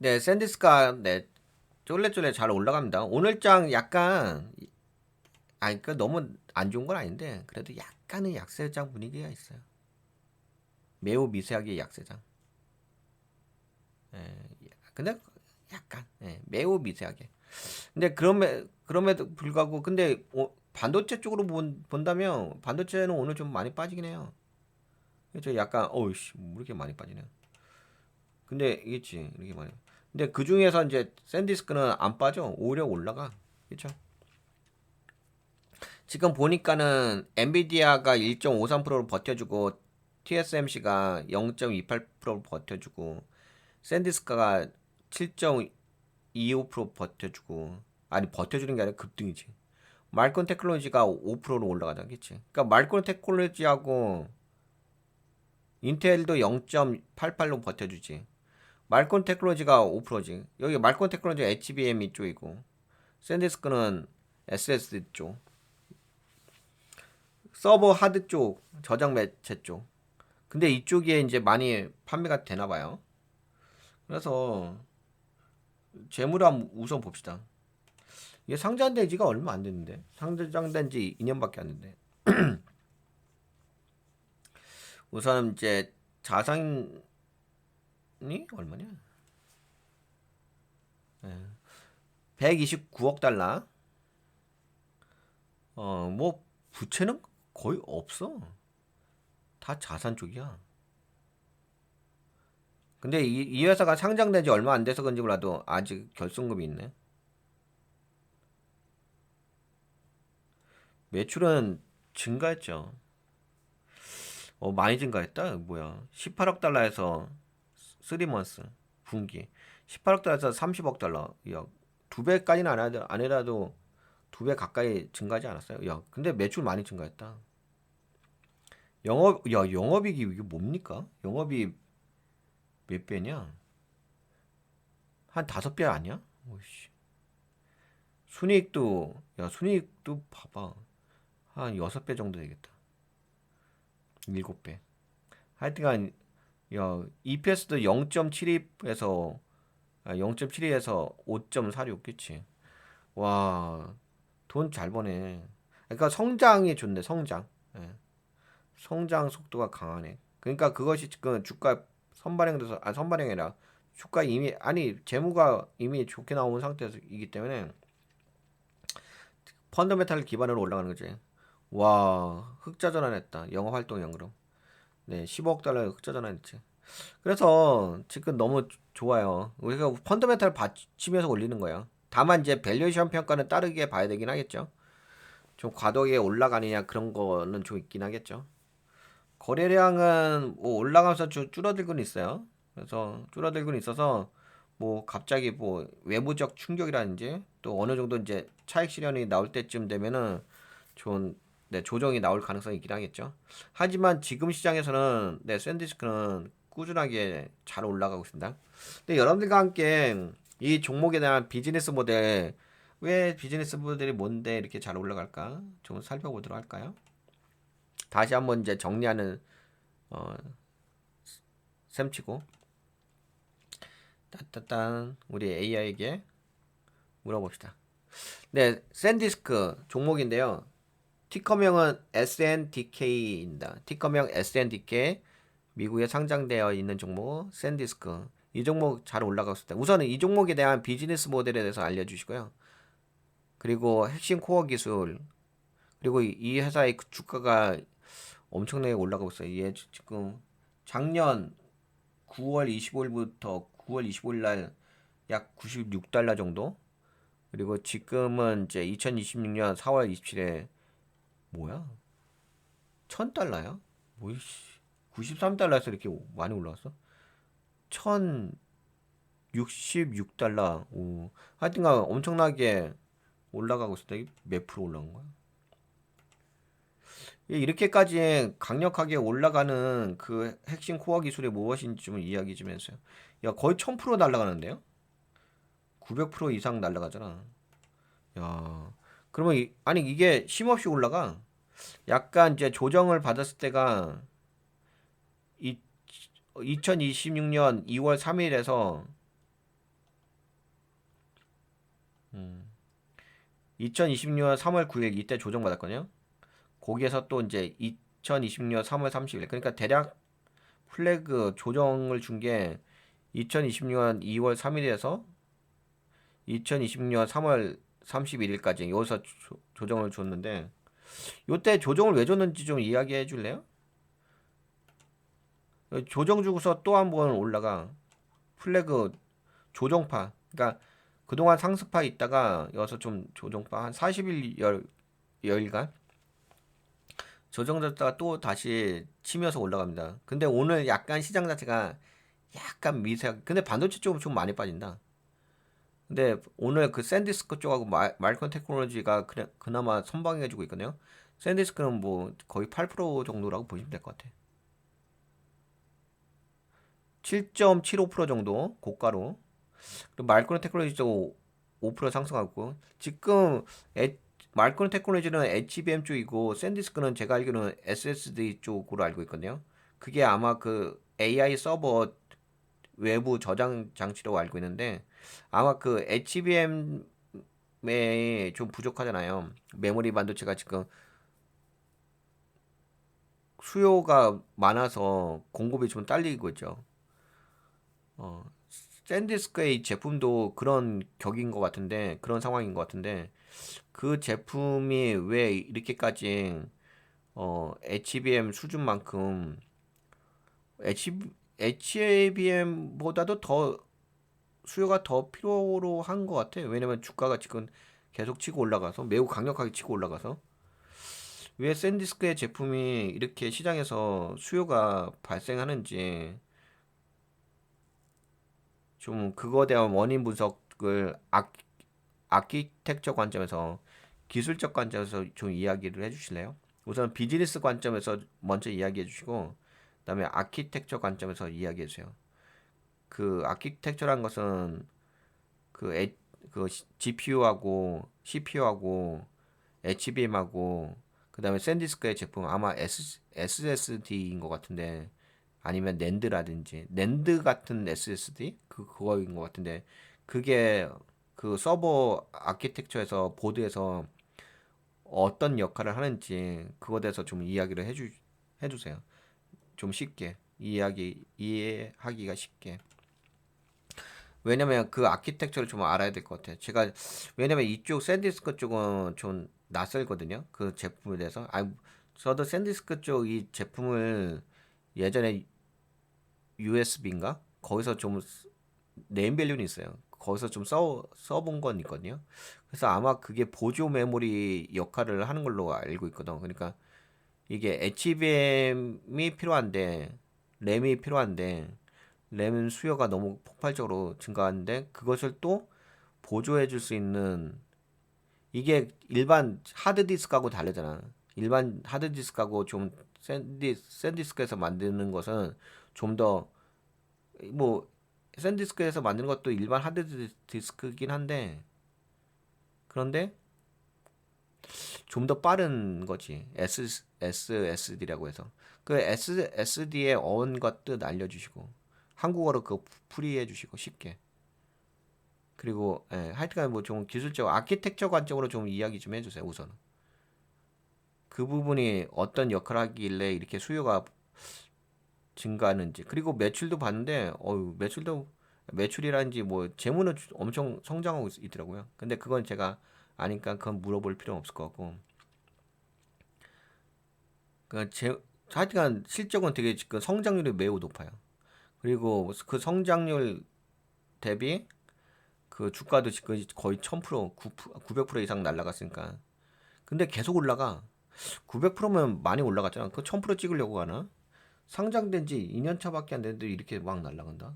네, 샌디스가 네, 쫄래쫄래 잘 올라갑니다. 오늘장 약간 아니 그 너무 안 좋은 건 아닌데 그래도 약간의 약세장 분위기가 있어요. 매우 미세하게 약세장. 예, 근데 약간 매우 미세하게. 근데 그럼에도 불구하고 근데 반도체 쪽으로 본다면 반도체는 오늘 좀 많이 빠지긴 해요. 그래서 약간 어우씨 뭐 이렇게 많이 빠지네. 근데 이겠지 이렇게 많이. 근데 그 중에서 이제 샌디스크는 안 빠져 오히려 올라가. 그렇죠? 지금 보니까는 엔비디아가 1.53%로 버텨주고 TSMC가 0.28%로 버텨주고 샌디스카가 7.25% 버텨주고 아니 버텨주는 게 아니라 급등이지. 말콘 테크놀로지가 5%로 올라가잖겠지. 그러니까 말콘 테크놀로지하고 인텔도 0.88로 버텨주지. 말콘 테크놀로지가 5%지. 여기 말콘 테크놀로지 HBM 쪽이고 샌디스크는 SSD 쪽. 서버 하드 쪽, 저장 매체 쪽. 근데 이쪽에 이제 많이 판매가 되나 봐요. 그래서 재무를 한번 우선 봅시다. 이게 상장된 지가 얼마 안 됐는데. 상장된 지 2년밖에 안 됐는데. 우선 이제 자산이 얼마냐? 129억 달러. 뭐 부채는 거의 없어. 다 자산 쪽이야. 근데 이 회사가 상장된 지 얼마 안 돼서 그런지 몰라도 아직 결손금이 있네. 매출은 증가했죠. 많이 증가했다. 뭐야? 18억 달러에서 3months 분기 18억 달러에서 30억 달러. 야, 두 배까지는 안 해도 두 배 가까이 증가하지 않았어요? 야, 근데 매출 많이 증가했다. 영업이익이 이게 뭡니까? 영업이 몇 배냐? 한 다섯 배 아니야? 오이씨. 순이익도 봐봐. 한 여섯 배 정도 되겠다. 일곱 배. 하여튼간 EPS도 0.72에서 0.72에서 5.46 그치? 와, 돈 잘 버네. 그러니까 성장이 좋네, 성장. 예, 성장 속도가 강하네. 그러니까 그것이 지금 주가 선반영돼서 선반영이라 주가 이미 아니 재무가 이미 좋게 나온 상태이기 때문에 펀더멘탈 기반으로 올라가는 거지. 와, 흑자 전환했다. 영업 활동량 그럼. 네, 15억 달러 흑자 전환했지. 그래서 지금 너무 좋아요. 우리가 펀더멘탈 받치면서 올리는 거야. 다만 이제 밸류에이션 평가는 따르게 봐야 되긴 하겠죠. 좀 과도하게 올라가느냐 그런 거는 좀 있긴 하겠죠. 거래량은 뭐 올라가면서 줄어들고는 있어요. 그래서 줄어들고는 있어서 뭐 갑자기 뭐 외부적 충격이라든지 또 어느 정도 이제 차익 실현이 나올 때쯤 되면은 좋은 네, 조정이 나올 가능성이 있긴 하겠죠. 하지만 지금 시장에서는 네, 샌디스크는 꾸준하게 잘 올라가고 있습니다. 근데 여러분들과 함께 이 종목에 대한 비즈니스 모델 왜 비즈니스 모델이 뭔데 이렇게 잘 올라갈까 좀 살펴보도록 할까요? 다시 한번 이제 정리하는 어, 셈치고 따따딴 우리 AI에게 물어봅시다. 네, 샌디스크 종목인데요. 티커명은 SNDK입니다. 티커명 SNDK 미국에 상장되어 있는 종목 샌디스크. 이 종목 잘 올라가고 있습니다. 우선은 이 종목에 대한 비즈니스 모델에 대해서 알려주시고요. 그리고 핵심 코어 기술 그리고 이 회사의 주가가 엄청나게 올라가고 있어요. 얘 지금 작년 9월 25일부터 9월 25일 날 약 96달러 정도? 그리고 지금은 이제 2026년 4월 27일에 뭐야? 1000달러야? 뭐이씨. 93달러에서 이렇게 많이 올라왔어? 1066달러. 오. 하여튼간 엄청나게 올라가고 있어. 이게 몇 프로 올라간 거야? 이렇게까지 강력하게 올라가는 그 핵심 코어 기술이 무엇인지 좀 이야기 좀 해주세요. 야, 거의 1000% 날아가는데요? 900% 이상 날아가잖아. 야, 그러면 아니 이게 쉼없이 올라가. 약간 이제 조정을 받았을 때가 이 2026년 2월 3일에서 음. 2026년 3월 9일 이때 조정받았거든요. 거기에서 또 이제 2026년 3월 30일. 그러니까 대략 플래그 조정을 준 게 2026년 2월 3일에서 2026년 3월 31일까지 여기서 조정을 줬는데 요때 조정을 왜 줬는지 좀 이야기해 줄래요? 조정 주고서 또 한 번 올라가 플래그 조정파. 그러니까 그동안 상승파 있다가 여기서 좀 조정파 한 40일 여일간 조정됐다가 또 다시 치면서 올라갑니다. 근데 오늘 약간 시장 자체가 약간 미세. 근데 반도체 쪽은 좀 많이 빠진다. 근데 오늘 그 샌디스크 쪽하고 말콘 테크놀로지가 그나마 선방해주고 있거든요. 샌디스크는 뭐 거의 8% 정도라고 보시면 될 것 같아. 7.75% 정도 고가로. 그리고 말콘 테크놀로지도 5% 상승하고 지금 말콘 테크놀로지는 HBM 쪽이고 샌디스크는 제가 알기로는 SSD 쪽으로 알고 있거든요. 그게 아마 그 AI 서버 외부 저장 장치라고 알고 있는데 아마 그 HBM에 좀 부족하잖아요. 메모리 반도체가 지금 수요가 많아서 공급이 좀 딸리고 있죠. 어, 샌디스크의 제품도 그런 격인 것 같은데 그런 상황인 것 같은데 그 제품이 왜 이렇게까지 HBM 수준만큼 HBM보다도 더 수요가 더 필요로 한 것 같아요. 왜냐면 주가가 지금 계속 치고 올라가서 매우 강력하게 치고 올라가서 왜 샌디스크의 제품이 이렇게 시장에서 수요가 발생하는지 좀 그거에 대한 원인 분석을 아키텍처 관점에서 기술적 관점에서 좀 이야기를 해주실래요? 우선 비즈니스 관점에서 먼저 이야기해 주시고 그다음에 아키텍처 관점에서 이야기해 주세요. 그 아키텍처란 것은 그, 그 GPU하고 CPU하고 HBM하고 그다음에 샌디스크의 제품 아마 SSD인 것 같은데 아니면 낸드라든지 낸드 같은 SSD 그거인 것 같은데 그게 그 서버 아키텍처에서 보드에서 어떤 역할을 하는지 그거에 대해서 좀 이야기를 해주세요. 좀 쉽게 이해하기가 쉽게. 왜냐면 그 아키텍처를 좀 알아야 될 것 같아요. 제가 왜냐면 이쪽 샌디스크 쪽은 좀 낯설거든요. 그 제품에 대해서. 저도 샌디스크 쪽 이 제품을 예전에 USB인가? 거기서 좀 네임밸류는 있어요. 거기서 좀 써본 건 있거든요. 그래서 아마 그게 보조 메모리 역할을 하는 걸로 알고 있거든. 그러니까 이게 HBM이 필요한데, 램이 필요한데, 램 수요가 너무 폭발적으로 증가하는데, 그것을 또 보조해 줄 수 있는, 이게 일반 하드디스크하고 다르잖아. 일반 하드디스크하고 좀 샌디스크에서 만드는 것은 좀 더, 뭐, 샌디스크에서 만드는 것도 일반 하드디스크긴 한데, 그런데 좀 더 빠른 거지. SSD라고 해서. 그 SSD의 어원과 뜻 알려주시고, 한국어로 그거 풀이해 주시고, 쉽게. 그리고, 하여튼간 뭐 좀 기술적, 아키텍처 관점으로 좀 이야기 좀 해주세요, 우선은. 그 부분이 어떤 역할을 하길래 이렇게 수요가 증가하는지. 그리고 매출도 봤는데, 매출이라든지 뭐, 재무는 엄청 성장하고 있더라고요. 근데 그건 제가 아니까 그건 물어볼 필요는 없을 것 같고. 하여튼간 실적은 되게 그 성장률이 매우 높아요. 그리고 그 성장률 대비 그 주가도 지금 거의 1000%, 900% 이상 날라갔으니까. 근데 계속 올라가. 900%면 많이 올라갔잖아. 그 1000% 찍으려고 하나? 상장된 지 2년 차밖에 안 됐는데 이렇게 막 날라간다?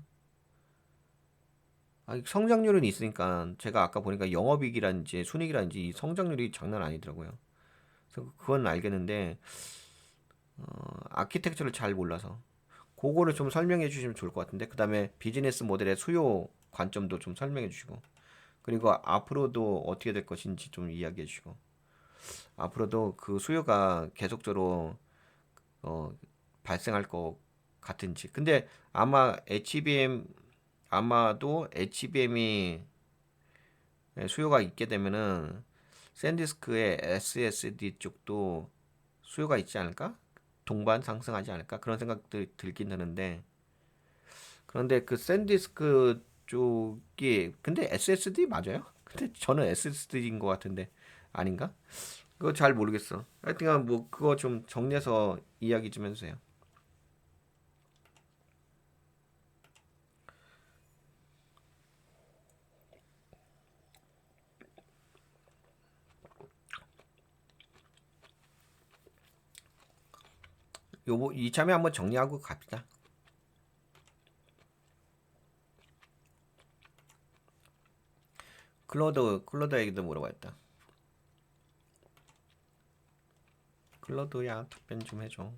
성장률은 있으니까 제가 아까 보니까 영업이익이라든지 순이익이라든지 이 성장률이 장난 아니더라고요. 그래서 그건 알겠는데 아키텍처를 잘 몰라서 그거를 좀 설명해 주시면 좋을 것 같은데 그 다음에 비즈니스 모델의 수요 관점도 좀 설명해 주시고 그리고 앞으로도 어떻게 될 것인지 좀 이야기해 주시고 앞으로도 그 수요가 계속적으로 어, 발생할 것 같은지 근데 아마 HBM 아마도 HBM이 수요가 있게 되면은 샌디스크의 SSD 쪽도 수요가 있지 않을까? 동반 상승하지 않을까? 그런 생각들이 들긴 드는데 그런데 그 샌디스크 쪽이 근데 SSD 맞아요? 근데 저는 SSD인 것 같은데 아닌가? 그거 잘 모르겠어. 하여튼간 뭐 그거 좀 정리해서 이야기 좀 해주세요. 요거 이참에 한번 정리하고 갑시다. 클로드 얘기도 물어봤다. 클로드야 답변 좀 해줘.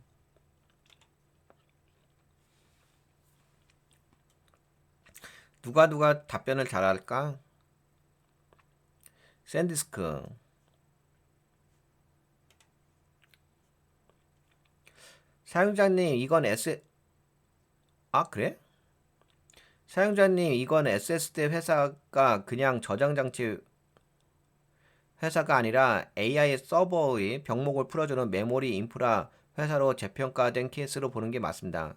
누가 답변을 잘할까? 샌디스크. 사용자님 이건 그래? 사용자님 이건 SSD 회사가 그냥 저장 장치 회사가 아니라 AI 서버의 병목을 풀어주는 메모리 인프라 회사로 재평가된 케이스로 보는 게 맞습니다.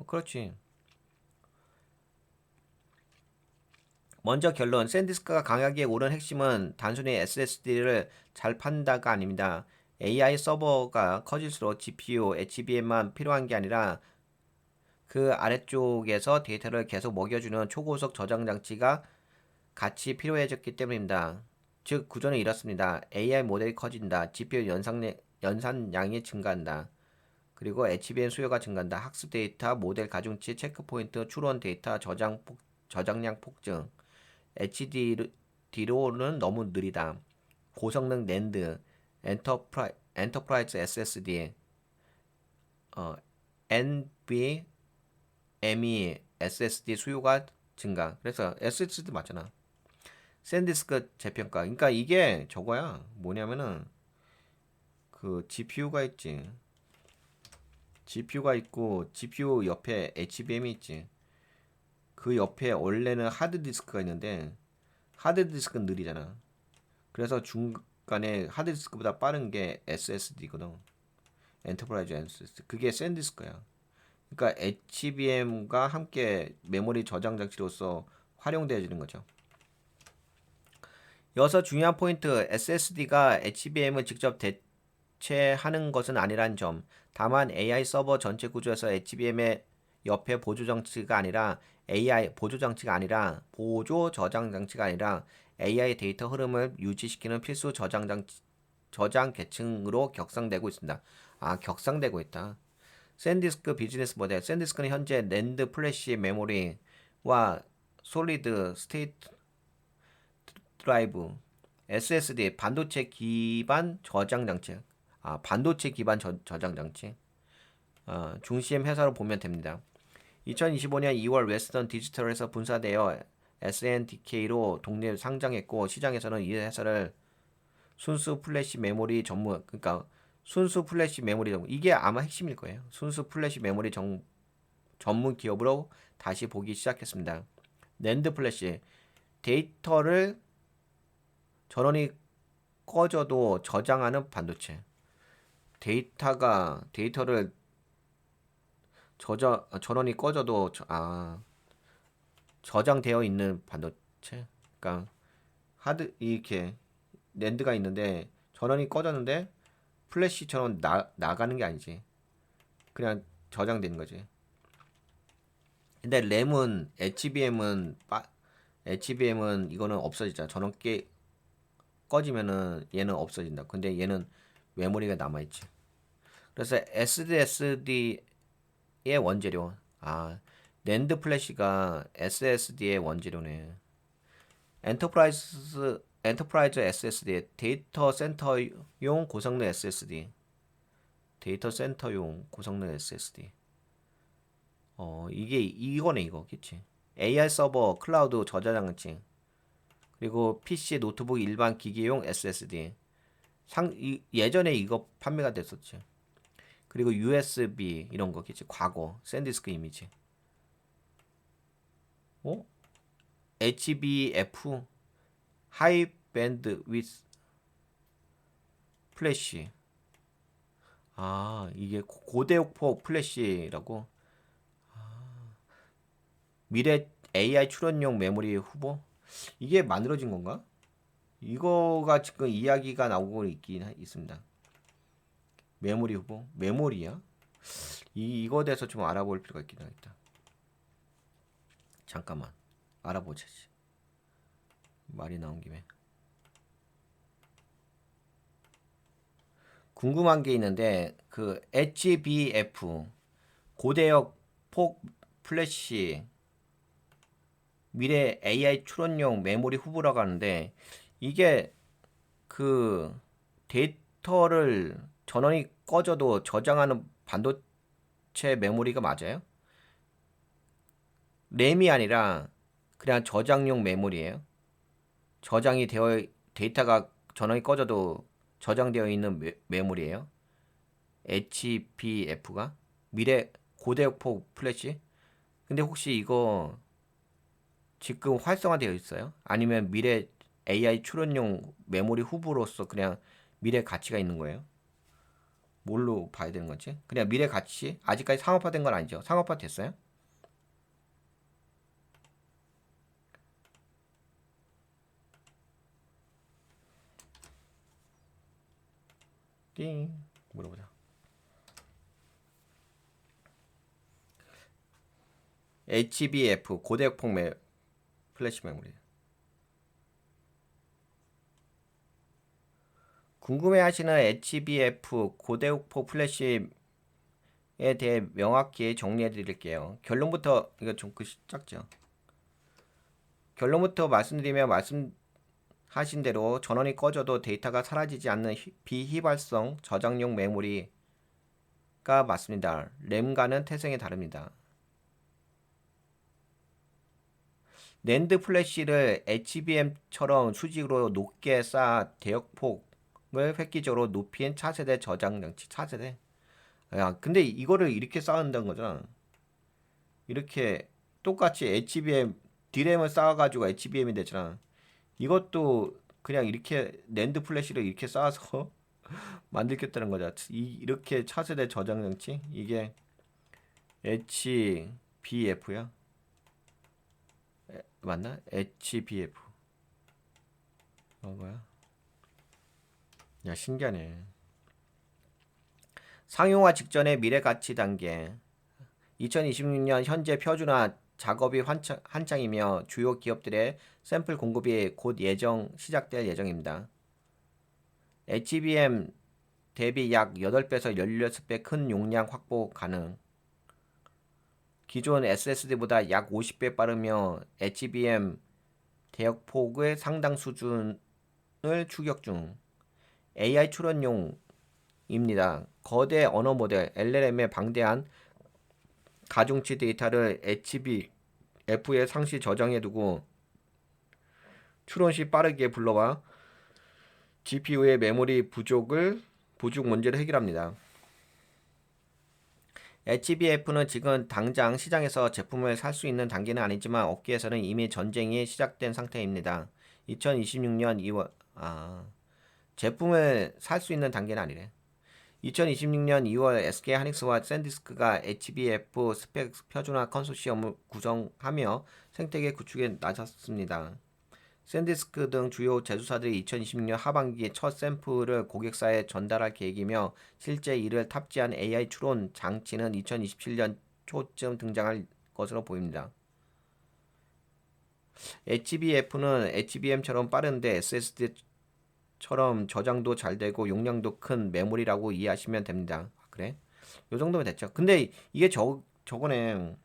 그렇지. 먼저 결론. 샌디스크가 강하게 오른 핵심은 단순히 SSD를 잘 판다가 아닙니다. AI 서버가 커질수록 GPU, HBM만 필요한 게 아니라 그 아래쪽에서 데이터를 계속 먹여주는 초고속 저장 장치가 같이 필요해졌기 때문입니다. 즉 구조는 이렇습니다. AI 모델이 커진다. GPU 연산량이 증가한다. 그리고 HBM 수요가 증가한다. 학습 데이터, 모델 가중치, 체크포인트, 추론 데이터, 저장량 폭증. HDD로는 너무 느리다. 고성능 낸드, 엔터프라이즈 SSD, NVMe SSD 수요가 증가. 그래서 SSD 맞잖아. 샌디스크 재평가. 그러니까 이게 저거야. 뭐냐면은 그 GPU가 있지. GPU가 있고 GPU 옆에 HBM이 있지. 그 옆에 원래는 하드디스크가 있는데 하드디스크는 느리잖아. 그래서 중간에 하드디스크보다 빠른 게 SSD거든. 엔터프라이즈 SSD. 그게 샌디스크야. 그러니까 HBM과 함께 메모리 저장 장치로서 활용되어지는 거죠. 여기서 중요한 포인트, SSD가 HBM을 직접 대체하는 것은 아니란 점. 다만 AI 서버 전체 구조에서 HBM의 옆에 보조 장치가 아니라 보조 저장 장치가 아니라 AI 데이터 흐름을 유지시키는 필수 저장 계층으로 격상되고 있습니다. 격상되고 있다. 샌디스크 비즈니스 모델. 샌디스크는 현재 낸드 플래시 메모리와 솔리드 스테이트 드라이브, SSD 반도체 기반 저장 장치. 반도체 기반 저장 장치. 중심 회사로 보면 됩니다. 2025년 2월 웨스턴 디지털에서 분사되어 SNDK로 독립 상장했고 시장에서는 이 회사를 순수 플래시 메모리 전문 그러니까 순수 플래시 메모리 전문 이게 아마 핵심일 거예요. 순수 플래시 메모리 전문 기업으로 다시 보기 시작했습니다. 낸드 플래시 데이터를 전원이 꺼져도 저장하는 반도체. 데이터를 전원이 꺼져도 저장되어 있는 반도체. 그러니까 이렇게 낸드가 있는데 전원이 꺼졌는데 플래시처럼 나가는 게 아니지. 그냥 저장되는 거지. 근데 램은 HBM은 이거는 없어지잖아. 전원 꺼지면은 얘는 없어진다. 근데 얘는 메모리가 남아있지. 그래서 SSD의 원재료. 낸드 플래시가 SSD의 원재료네. 엔터프라이즈 SSD, 데이터 센터용 고성능 SSD. 데이터 센터용 고성능 SSD. 이거네, 이거. 그치? AI 서버, 클라우드 저장장치. 그리고 PC, 노트북, 일반 기기용 SSD. 예전에 이거 판매가 됐었지. 그리고 USB 이런 거겠지. 과거 샌디스크 이미지. HBF 하이 밴드 위스 플래시. 아, 이게 고대역폭 플래시라고. 미래 AI 출원용 메모리 후보? 이게 만들어진 건가? 이거가 지금 이야기가 나오고 있습니다. 메모리 후보? 메모리야? 이거 대해서 좀 알아볼 필요가 있긴 하겠다. 잠깐만. 알아보자지. 말이 나온 김에. 궁금한 게 있는데, 그 HBF, 고대역 폭 플래시, 미래 AI 추론용 메모리 후보라고 하는데, 이게 그 데이터를 전원이 꺼져도 저장하는 반도체 메모리가 맞아요? 램이 아니라 그냥 저장용 메모리예요. 저장이 되어 데이터가 전원이 꺼져도 저장되어 있는 메모리예요. HBF가 미래 고대역폭 플래시. 근데 혹시 이거 지금 활성화되어 있어요? 아니면 미래 AI 추론용 메모리 후보로서 그냥 미래 가치가 있는 거예요? 뭘로 봐야 되는 거지? 그냥 미래 가치? 아직까지 상업화된 건 아니죠? 상업화 됐어요? 띵 물어보자. HBF 고대역폭 플래시 메모리. 궁금해하시는 HBF 고대역폭 플래시에 대해 명확히 정리해 드릴게요. 결론부터 이거 좀 작죠. 결론부터 말씀드리면 말씀하신 대로 전원이 꺼져도 데이터가 사라지지 않는 비휘발성 저장용 메모리가 맞습니다. 램과는 태생이 다릅니다. 낸드 플래시를 HBM처럼 수직으로 높게 쌓아 대역폭을 획기적으로 높인 차세대 저장 장치. 차세대. 야, 근데 이거를 이렇게 쌓는다는 거잖아. 이렇게 똑같이 HBM D램을 쌓아가지고 HBM이 되잖아. 이것도 그냥 이렇게 낸드 플래시를 이렇게 쌓아서 만들겠다는 거죠. 이렇게 차세대 저장 장치 이게 HBF야? 맞나? HBF. 뭐야? 야, 신기하네. 상용화 직전의 미래 가치 단계. 2026년 현재 표준화 작업이 한창이며 주요 기업들의 샘플 공급이 곧 시작될 예정입니다. HBM 대비 약 8배에서 16배 큰 용량 확보 가능. 기존 SSD보다 약 50배 빠르며 HBM 대역폭의 상당 수준을 추격 중. AI 추론용입니다. 거대 언어 모델 LLM의 방대한 가중치 데이터를 HBF에 상시 저장해두고 추론 시 빠르게 불러와 GPU의 메모리 부족 문제를 해결합니다. HBF는 지금 당장 시장에서 제품을 살 수 있는 단계는 아니지만 업계에서는 이미 전쟁이 시작된 상태입니다. 2026년 2월 제품을 살 수 있는 단계는 아니래. 2026년 2월 SK 하이닉스와 샌디스크가 HBF 스펙 표준화 컨소시엄을 구성하며 생태계 구축에 나섰습니다. 샌디스크 등 주요 제조사들이 2026년 하반기 첫 샘플을 고객사에 전달할 계획이며 실제 이를 탑재한 AI 추론 장치는 2027년 초쯤 등장할 것으로 보입니다. HBF는 HBM처럼 빠른데 SSD처럼 저장도 잘 되고 용량도 큰 메모리라고 이해하시면 됩니다. 그래? 요 정도면 됐죠. 근데 이게 저거네.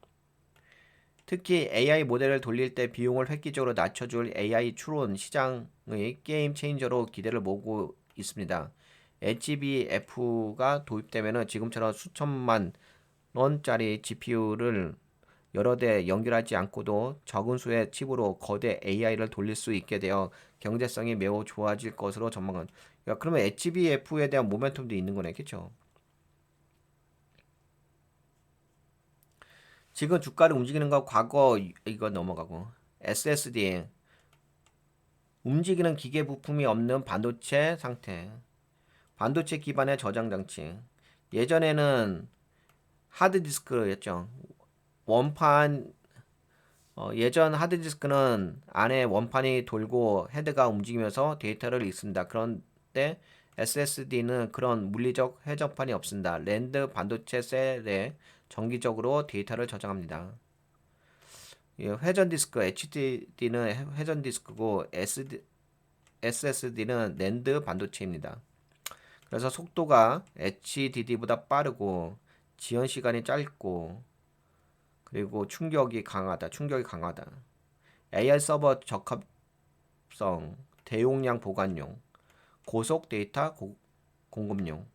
특히 AI 모델을 돌릴 때 비용을 획기적으로 낮춰줄 AI 추론 시장의 게임 체인저로 기대를 모으고 있습니다. HBF가 도입되면 지금처럼 수천만 원짜리 GPU를 여러 대 연결하지 않고도 적은 수의 칩으로 거대 AI를 돌릴 수 있게 되어 경제성이 매우 좋아질 것으로 전망한. 야, 그러면 HBF에 대한 모멘텀도 있는 거네, 그쵸? 지금 주가를 움직이는 거 과거 이거 넘어가고 SSD 움직이는 기계 부품이 없는 반도체 상태. 반도체 기반의 저장 장치. 예전에는 하드디스크였죠. 원판 예전 하드디스크는 안에 원판이 돌고 헤드가 움직이면서 데이터를 읽습니다. 그런데 SSD는 그런 물리적 회전판이 없습니다. 랜드 반도체 셀에 정기적으로 데이터를 저장합니다. 회전 디스크 HDD는 회전 디스크고 SSD는 랜드 반도체입니다. 그래서 속도가 HDD보다 빠르고 지연 시간이 짧고 그리고 충격이 강하다. AI 서버 적합성, 대용량 보관용, 고속 데이터 공급용.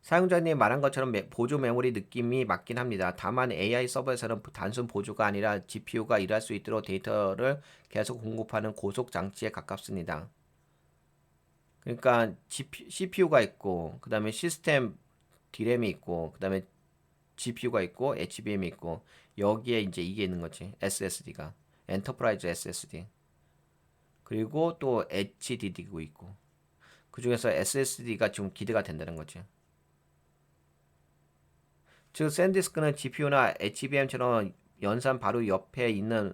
사용자님이 말한 것처럼 보조 메모리 느낌이 맞긴 합니다. 다만 AI 서버에서는 단순 보조가 아니라 GPU가 일할 수 있도록 데이터를 계속 공급하는 고속 장치에 가깝습니다. 그러니까 CPU가 있고, 그 다음에 시스템 D램이 있고, 그 다음에 GPU가 있고, HBM이 있고, 여기에 이제 이게 있는 거지. SSD가. 엔터프라이즈 SSD. 그리고 또 HDD고 있고. 그 중에서 SSD가 좀 기대가 된다는 거지. 즉, 샌디스크는 GPU나 HBM처럼 연산 바로 옆에 있는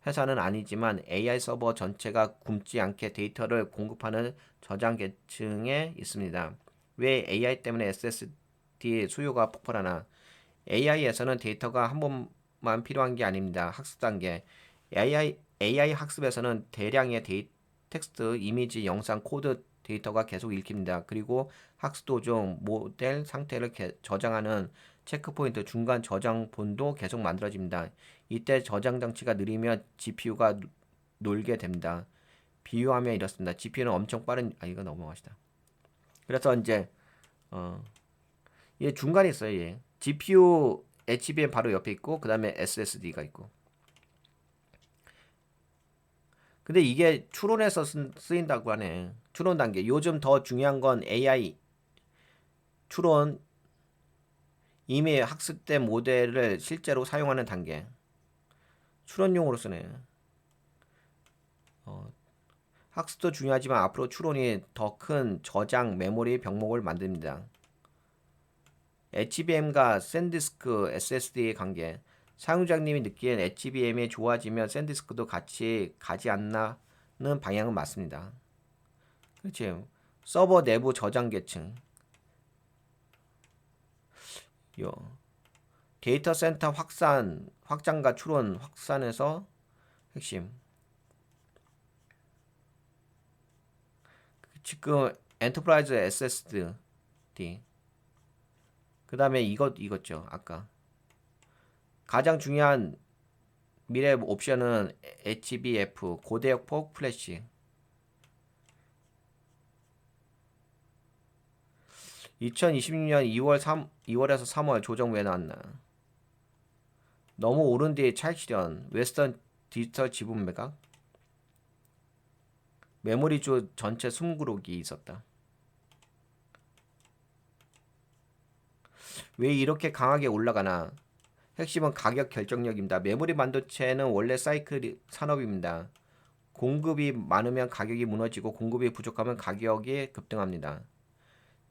회사는 아니지만 AI 서버 전체가 굶지 않게 데이터를 공급하는 저장 계층에 있습니다. 왜 AI 때문에 SSD 수요가 폭발하나? AI에서는 데이터가 한 번만 필요한 게 아닙니다. 학습 단계. AI 학습에서는 대량의 텍스트, 이미지, 영상, 코드 데이터가 계속 읽힙니다. 그리고 학습 도중 모델 상태를 저장하는 체크포인트 중간 저장본도 계속 만들어집니다. 이때 저장 장치가 느리면 GPU가 놀게 됩니다. 비유하면 이렇습니다. GPU는 엄청 빠른 이거 넘어가시다. 그래서 이제 얘 중간에 있어요. 얘 GPU HBM 바로 옆에 있고 그 다음에 SSD가 있고. 근데 이게 추론에서 쓰인다고 하네. 추론 단계. 요즘 더 중요한 건 AI 추론 이미 학습된 모델을 실제로 사용하는 단계. 추론용으로 쓰네. 학습도 중요하지만 앞으로 추론이 더 큰 저장 메모리 병목을 만듭니다. HBM과 샌디스크 SSD의 관계. 사용자님이 느끼는 HBM이 좋아지면 샌디스크도 같이 가지 않나는 방향은 맞습니다. 그렇지. 서버 내부 저장 계층. 데이터 센터 확장과 추론 확산에서 핵심. 지금 엔터프라이즈 SSD. 그 다음에 이것죠. 아까. 가장 중요한 미래 옵션은 HBF, 고대역폭 플래시. 2026년 2월에서 3월 조정 왜 나왔나? 너무 오른 뒤에 차익 실현, 웨스턴 디지털 지분 매각, 메모리주 전체 숨구르기 있었다. 왜 이렇게 강하게 올라가나? 핵심은 가격 결정력입니다. 메모리 반도체는 원래 사이클 산업입니다. 공급이 많으면 가격이 무너지고 공급이 부족하면 가격이 급등합니다.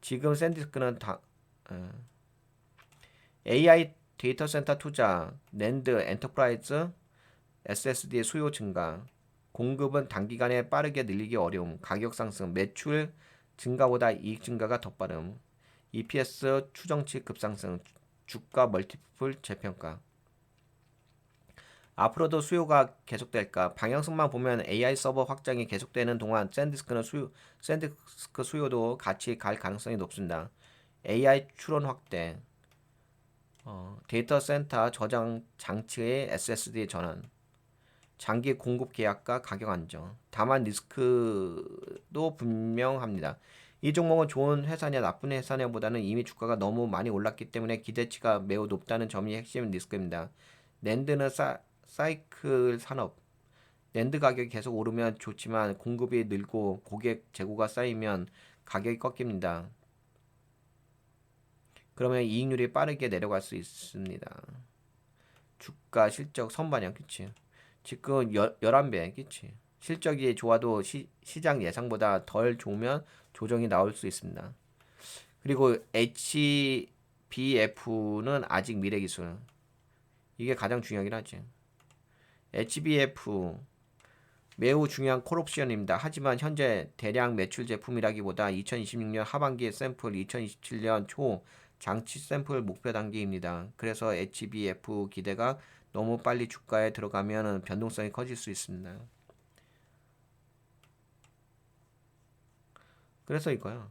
지금 샌디스크는 AI 데이터 센터 투자, 랜드, 엔터프라이즈, SSD의 수요 증가, 공급은 단기간에 빠르게 늘리기 어려움, 가격 상승, 매출 증가보다 이익 증가가 더 빠름, EPS 추정치 급상승, 주가 멀티플 재평가. 앞으로도 수요가 계속될까? 방향성만 보면 AI 서버 확장이 계속되는 동안 샌디스크 수요도 같이 갈 가능성이 높습니다. AI 추론 확대, 데이터 센터 저장 장치의 SSD 전환, 장기 공급 계약과 가격 안정. 다만 리스크도 분명합니다. 이 종목은 좋은 회사냐 나쁜 회사냐보다는 이미 주가가 너무 많이 올랐기 때문에 기대치가 매우 높다는 점이 핵심 리스크입니다. 랜드는 사이클 산업. 랜드 가격이 계속 오르면 좋지만 공급이 늘고 고객 재고가 쌓이면 가격이 꺾입니다. 그러면 이익률이 빠르게 내려갈 수 있습니다. 주가 실적 선반영 그치? 지금 11배 그치? 실적이 좋아도 시장 예상보다 덜 좋으면 조정이 나올 수 있습니다. 그리고 HBF는 아직 미래기술. 이게 가장 중요하긴 하지. HBF 매우 중요한 콜옵션입니다. 하지만 현재 대량 매출 제품이라기보다 2026년 하반기의 샘플, 2027년 초 장치 샘플 목표 단계입니다. 그래서 HBF 기대가 너무 빨리 주가에 들어가면 변동성이 커질 수 있습니다. 그래서 이거야.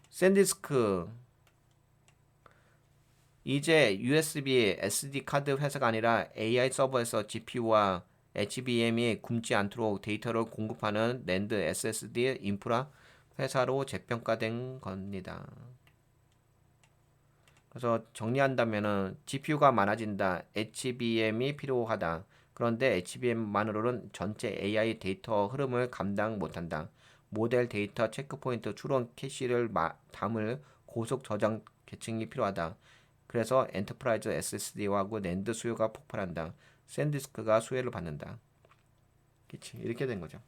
샌디스크 이제 USB SD 카드 회사가 아니라 AI 서버에서 GPU와 HBM이 굶지 않도록 데이터를 공급하는 낸드 SSD 인프라 회사로 재평가된 겁니다. 그래서 정리한다면은 GPU가 많아진다. HBM이 필요하다. 그런데 HBM만으로는 전체 AI 데이터 흐름을 감당 못한다. 모델 데이터 체크포인트 추론 캐시를 담을 고속 저장 계층이 필요하다. 그래서 엔터프라이즈 SSD하고 낸드 수요가 폭발한다. 샌디스크가 수혜를 받는다. 그치? 이렇게 된 거죠.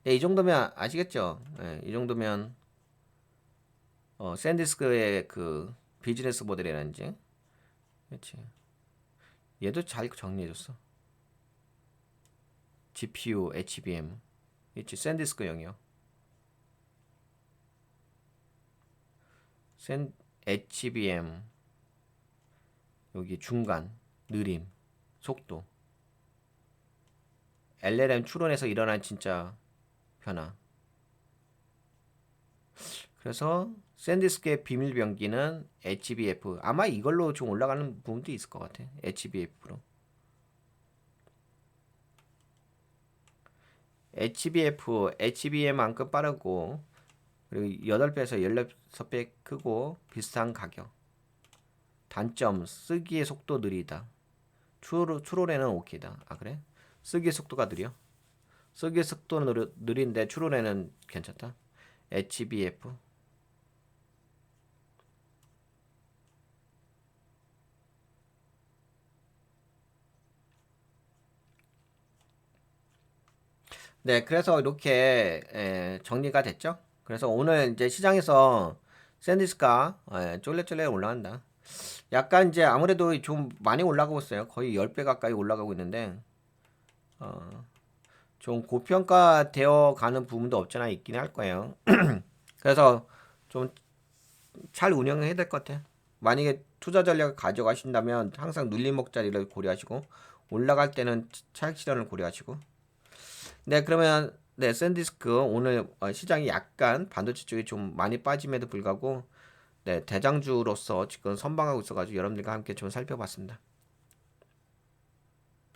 네, 이 정도면 아시겠죠? 네, 이 정도면 샌디스크의 그 비즈니스 모델이라는지, 그렇지? 얘도 잘 정리해줬어. GPU, HBM, 그렇지? 샌디스크형이요. HBM 여기 중간, 느림, 속도, LLM 추론에서 일어난 진짜 변화. 그래서 샌디스크의 비밀 병기는 HBF. 아마 이걸로 좀 올라가는 부분도 있을 것 같아. HBF로. HBF, HBM만큼 빠르고 그리고 8배에서 16배 크고 비슷한 가격. 단점, 쓰기의 속도 느리다. 추론에는 오케이다. 아 그래? 쓰기의 속도가 느려? 쓰기의 속도는 느린데 추론에는 괜찮다. HBF. 네, 그래서 이렇게 정리가 됐죠. 그래서 오늘 이제 시장에서 샌디스가 쫄래쫄래 올라간다. 약간 이제 아무래도 좀 많이 올라가고 있어요. 거의 10배 가까이 올라가고 있는데 어, 좀 고평가되어 가는 부분도 없잖아 있긴 할 거예요. 그래서 좀 잘 운영해야 될 것 같아. 만약에 투자 전략을 가져가신다면 항상 눌림목 자리를 고려하시고 올라갈 때는 차익 실현을 고려하시고. 네, 그러면 네, 샌디스크 오늘 시장이 약간 반도체 쪽이 좀 많이 빠짐에도 불구하고 네, 대장주로서 지금 선방하고 있어가지고 여러분들과 함께 좀 살펴봤습니다.